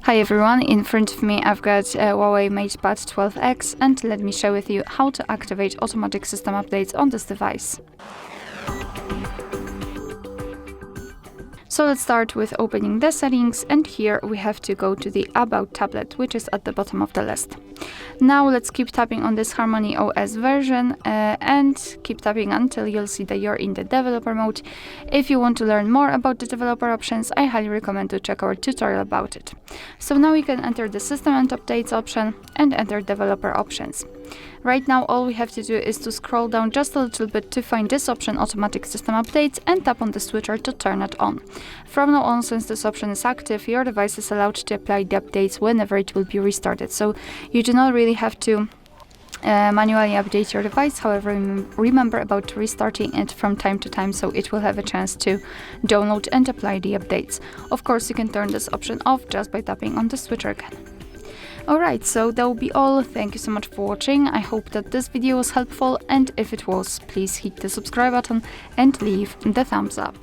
Hi everyone, in front of me I've got Huawei MatePad 12X and let me share with you how to activate automatic system updates on this device. So let's start with opening the settings, and here we have to go to the About tablet, which is at the bottom of the list. Now let's keep tapping on this Harmony OS version and keep tapping until you'll see that you're in the developer mode. If you want to learn more about the developer options, I highly recommend to check our tutorial about it. So now you can enter the System and Updates option and enter developer options. Right now all we have to do is to scroll down just a little bit to find this option, Automatic System Updates, and tap on the switcher to turn it on. From now on, since this option is active, your device is allowed to apply the updates whenever it will be restarted. So you do not really have to manually update your device. However, remember about restarting it from time to time so it will have a chance to download and apply the updates. Of course, you can turn this option off just by tapping on the switcher again. Alright, so that will be all. Thank you so much for watching. I hope that this video was helpful, and if it was, please hit the subscribe button and leave the thumbs up.